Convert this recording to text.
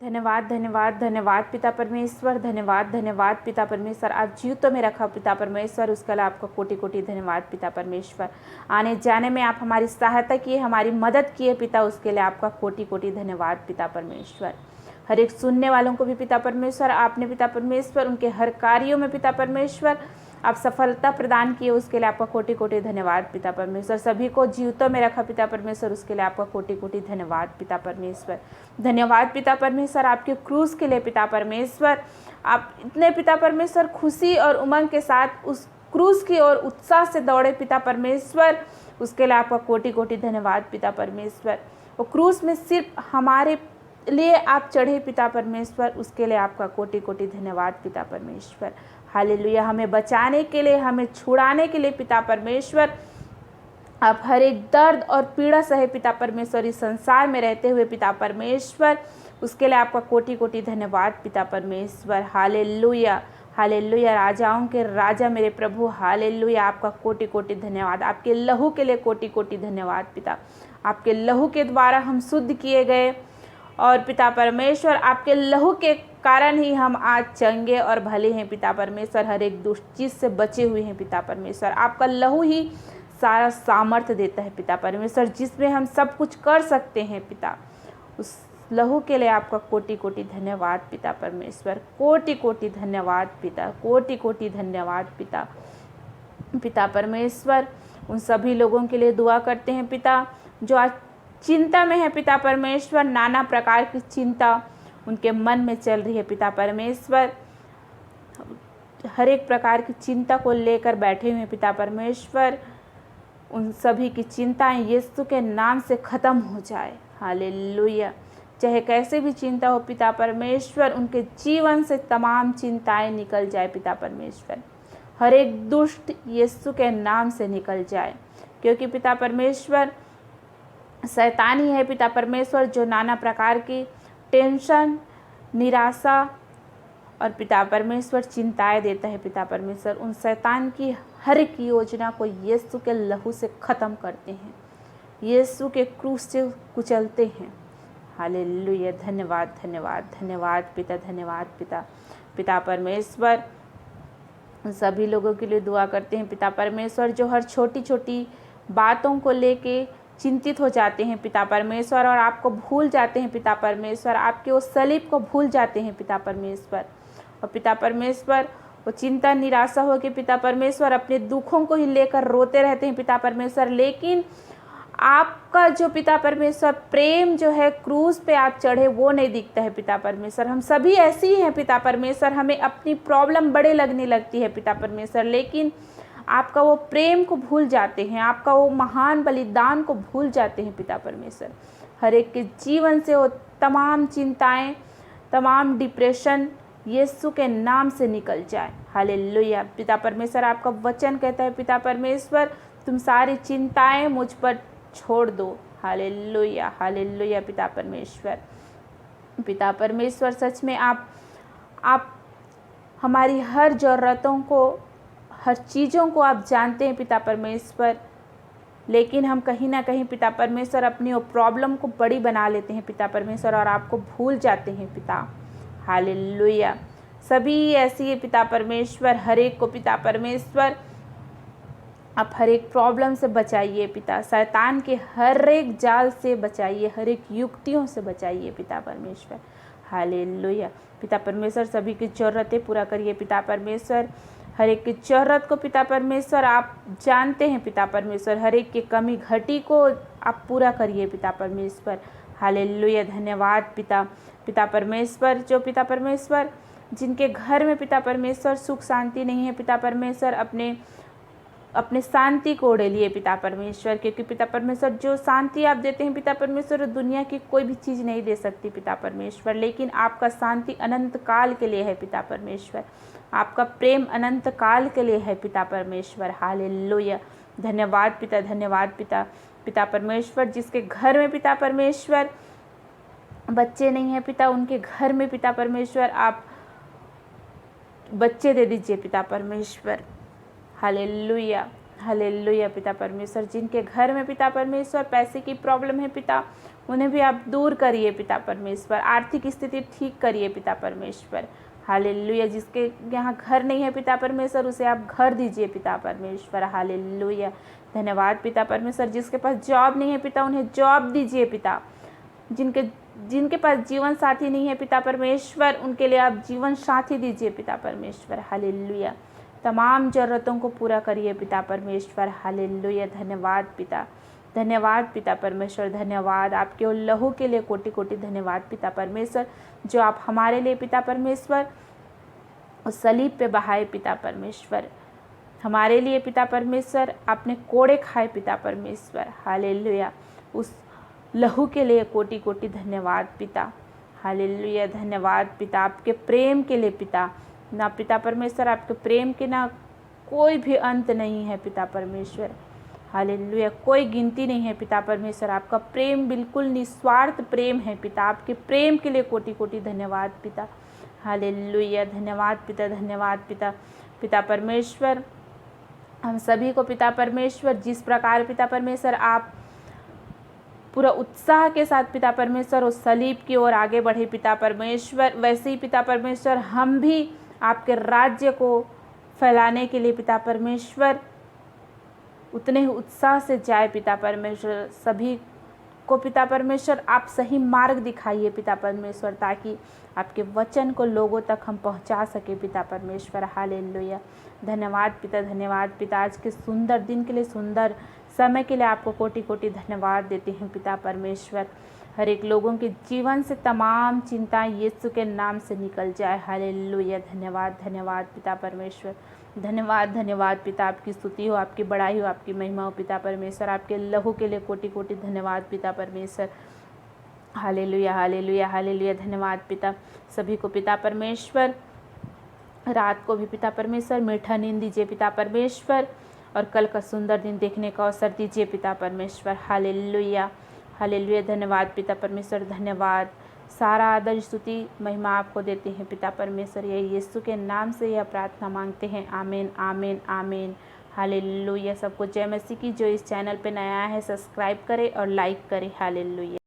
धन्यवाद धन्यवाद धन्यवाद पिता परमेश्वर, धन्यवाद धन्यवाद पिता परमेश्वर। आप जीवितों में रखा पिता परमेश्वर, उसके लिए आपका कोटि कोटि धन्यवाद पिता परमेश्वर। आने जाने में आप हमारी सहायता किए, हमारी मदद किए पिता, उसके लिए आपका कोटि कोटि धन्यवाद पिता परमेश्वर। हर एक सुनने वालों को भी पिता परमेश्वर आपने पिता परमेश्वर उनके हर कार्यों में पिता परमेश्वर आप सफलता प्रदान किए, उसके लिए आपका कोटि कोटि धन्यवाद पिता परमेश्वर। सभी को जीवितों में रखा पिता परमेश्वर, उसके लिए आपका कोटि कोटि धन्यवाद पिता परमेश्वर। धन्यवाद पिता परमेश्वर आपके क्रूस के लिए पिता परमेश्वर। आप इतने पिता परमेश्वर खुशी और उमंग के साथ उस क्रूस की ओर उत्साह से दौड़े पिता परमेश्वर, उसके लिए आपका कोटि कोटि धन्यवाद पिता परमेश्वर। वो क्रूस में सिर्फ हमारे लिए आप चढ़े पिता परमेश्वर, उसके लिए आपका कोटि कोटि धन्यवाद पिता परमेश्वर। हालेलुया। हमें बचाने के लिए, हमें छुड़ाने के लिए पिता परमेश्वर आप हर एक दर्द और पीड़ा सहे पिता परमेश्वर, इस संसार में रहते हुए पिता परमेश्वर, उसके लिए आपका कोटि कोटि धन्यवाद पिता परमेश्वर। Hallelujah hallelujah. राजाओं के राजा मेरे प्रभु, हालेलुया। आपका कोटि कोटि धन्यवाद। आपके लहू के लिए कोटि कोटि धन्यवाद पिता। आपके लहू के द्वारा हम शुद्ध किए गए और पिता परमेश्वर आपके लहू के कारण ही हम आज चंगे और भले हैं पिता परमेश्वर, हर एक दुष्ट चीज़ से बचे हुए हैं पिता परमेश्वर। आपका लहू ही सारा सामर्थ्य देता है पिता परमेश्वर, जिसमें हम सब कुछ कर सकते हैं पिता। उस लहू के लिए आपका कोटि कोटि धन्यवाद पिता परमेश्वर, कोटि कोटि धन्यवाद पिता, कोटि कोटि धन्यवाद पिता। पिता परमेश्वर उन सभी लोगों के लिए दुआ करते हैं पिता जो आज चिंता में है पिता परमेश्वर, नाना प्रकार की चिंता उनके मन में चल रही है पिता परमेश्वर, हर एक प्रकार की चिंता को लेकर बैठे हुए पिता परमेश्वर, उन सभी की चिंताएं यीशु के नाम से ख़त्म हो जाए। हालेलुया। चाहे कैसे भी चिंता हो पिता परमेश्वर, उनके जीवन से तमाम चिंताएं निकल जाए पिता परमेश्वर, हर एक दुष्ट यीशु के नाम से निकल जाए, क्योंकि पिता परमेश्वर शैतान ही है पिता परमेश्वर जो नाना प्रकार की टेंशन, निराशा और पिता परमेश्वर चिंताएं देता है पिता परमेश्वर। उन शैतान की हर एक योजना को यीशु के लहू से ख़त्म करते हैं, यीशु के क्रूस से कुचलते हैं। हालेलुया। धन्यवाद धन्यवाद धन्यवाद पिता, धन्यवाद पिता। पिता परमेश्वर उन सभी लोगों के लिए दुआ करते हैं पिता परमेश्वर जो हर छोटी छोटी बातों को लेके चिंतित हो जाते हैं पिता परमेश्वर और आपको भूल जाते हैं पिता परमेश्वर, आपके उस सलीब को भूल जाते हैं पिता परमेश्वर। और पिता परमेश्वर वो चिंता निराशा हो के पिता परमेश्वर अपने दुखों को ही लेकर रोते रहते हैं पिता परमेश्वर, लेकिन आपका जो पिता परमेश्वर प्रेम जो है क्रूस पे आप चढ़े वो नहीं दिखता है पिता परमेश्वर। हम सभी ऐसे ही हैं पिता परमेश्वर, हमें अपनी प्रॉब्लम बड़े लगने लगती है पिता परमेश्वर, लेकिन आपका वो प्रेम को भूल जाते हैं, आपका वो महान बलिदान को भूल जाते हैं पिता परमेश्वर। हर एक के जीवन से वो तमाम चिंताएं, तमाम डिप्रेशन यीशु के नाम से निकल जाए। हालेलुया। पिता परमेश्वर आपका वचन कहता है पिता परमेश्वर तुम सारी चिंताएं मुझ पर छोड़ दो। Hallelujah hallelujah. पिता परमेश्वर, पिता परमेश्वर सच में आप हमारी हर ज़रूरतों को, हर चीज़ों को आप जानते हैं पिता परमेश्वर, लेकिन हम कहीं ना कहीं पिता परमेश्वर अपनी वो प्रॉब्लम को बड़ी बना लेते हैं पिता परमेश्वर और आपको भूल जाते हैं पिता। हालेलुया। सभी ऐसी है पिता परमेश्वर, हर एक को पिता परमेश्वर आप हर एक प्रॉब्लम से बचाइए पिता, शैतान के हर एक जाल से बचाइए, हर एक युक्तियों से बचाइए पिता परमेश्वर। हालेलुया। पिता परमेश्वर सभी की ज़रूरतें पूरा करिए पिता परमेश्वर, हर एक की ज़रूरत को पिता परमेश्वर आप जानते हैं पिता परमेश्वर, हर एक की कमी घटी को आप पूरा करिए पिता परमेश्वर। हालेलुया। धन्यवाद पिता। पिता परमेश्वर जो पिता परमेश्वर जिनके घर में पिता परमेश्वर सुख शांति नहीं है पिता परमेश्वर, अपने शांति को उड़ेलिए पिता परमेश्वर, क्योंकि पिता परमेश्वर जो शांति आप देते हैं पिता परमेश्वर दुनिया की कोई भी चीज़ नहीं दे सकती पिता परमेश्वर, लेकिन आपका शांति अनंत काल के लिए है पिता परमेश्वर, आपका प्रेम अनंत काल के लिए है पिता परमेश्वर। हालेलुया। धन्यवाद पिता, धन्यवाद पिता। पिता परमेश्वर जिसके घर में पिता परमेश्वर बच्चे नहीं हैं पिता, उनके घर में पिता परमेश्वर आप बच्चे दे दीजिए पिता परमेश्वर। हालेलुया हालेलुया पिता परमेश्वर, जिनके घर में पिता परमेश्वर पैसे की प्रॉब्लम है पिता, उन्हें भी आप दूर करिए पिता परमेश्वर, आर्थिक स्थिति ठीक करिए पिता परमेश्वर। हालेलुया, जिसके यहाँ घर नहीं है पिता परमेश्वर, उसे आप घर दीजिए पिता परमेश्वर। हालेलुया, धन्यवाद पिता परमेश्वर, जिसके पास जॉब नहीं है पिता, उन्हें जॉब दीजिए पिता। जिनके पास जीवन साथी नहीं है पिता परमेश्वर, उनके लिए आप जीवन साथी दीजिए पिता परमेश्वर। हालेलुया, तमाम ज़रूरतों को पूरा करिए पिता परमेश्वर। हालेलुया, धन्यवाद पिता, धन्यवाद पिता परमेश्वर, धन्यवाद आपके उन लहू के लिए कोटि कोटि धन्यवाद पिता परमेश्वर, जो आप हमारे लिए पिता परमेश्वर उस सलीब पे बहाए पिता परमेश्वर। हमारे लिए पिता परमेश्वर आपने कोड़े खाए पिता परमेश्वर। हालेलुया, उस लहू के लिए कोटि कोटि धन्यवाद पिता। हालेलुया, धन्यवाद पिता आपके प्रेम के लिए पिता। ना पिता परमेश्वर आपके प्रेम के ना कोई भी अंत नहीं है पिता परमेश्वर। हालेलुया, कोई गिनती नहीं है पिता परमेश्वर, आपका प्रेम बिल्कुल निस्वार्थ प्रेम है पिता। आपके प्रेम के लिए कोटि कोटि धन्यवाद पिता। हालेलुया, धन्यवाद पिता, धन्यवाद पिता। पिता परमेश्वर, हम सभी को पिता परमेश्वर जिस प्रकार पिता परमेश्वर आप पूरा उत्साह के साथ पिता परमेश्वर उस सलीब की ओर आगे बढ़े पिता परमेश्वर, वैसे ही पिता परमेश्वर हम भी आपके राज्य को फैलाने के लिए पिता परमेश्वर उतने ही उत्साह से जाए पिता परमेश्वर। सभी को पिता परमेश्वर आप सही मार्ग दिखाइए पिता परमेश्वर, ताकि आपके वचन को लोगों तक हम पहुंचा सके पिता परमेश्वर। हालेलुया, धन्यवाद पिता, धन्यवाद पिता। आज के सुंदर दिन के लिए, सुंदर समय के लिए आपको कोटि कोटि धन्यवाद देते हैं पिता परमेश्वर। हर एक लोगों के जीवन से तमाम चिंताएं यीशु के नाम से निकल जाए। हालेलुया, धन्यवाद, धन्यवाद पिता परमेश्वर, धन्यवाद, धन्यवाद पिता। आपकी स्तुति हो, आपकी बड़ाई हो, आपकी महिमा हो पिता परमेश्वर। आपके लहू के लिए कोटि कोटि धन्यवाद पिता परमेश्वर। हालेलुया, हालेलुया, हालेलुया, धन्यवाद पिता। सभी को पिता परमेश्वर रात को भी पिता परमेश्वर मीठा नींद दीजिए पिता परमेश्वर, और कल का सुंदर दिन देखने का अवसर दीजिए पिता परमेश्वर। हालेलुया, हालेलुया, धन्यवाद पिता परमेश्वर, धन्यवाद। सारा आदर स्तुति महिमा आपको देते हैं पिता परमेश्वर। यह यीशु के नाम से यह प्रार्थना मांगते हैं, आमीन, आमीन, आमीन। हालेलुया, सबको जय मसीह की। जो इस चैनल पे नया है सब्सक्राइब करें और लाइक करें। हालेलुया।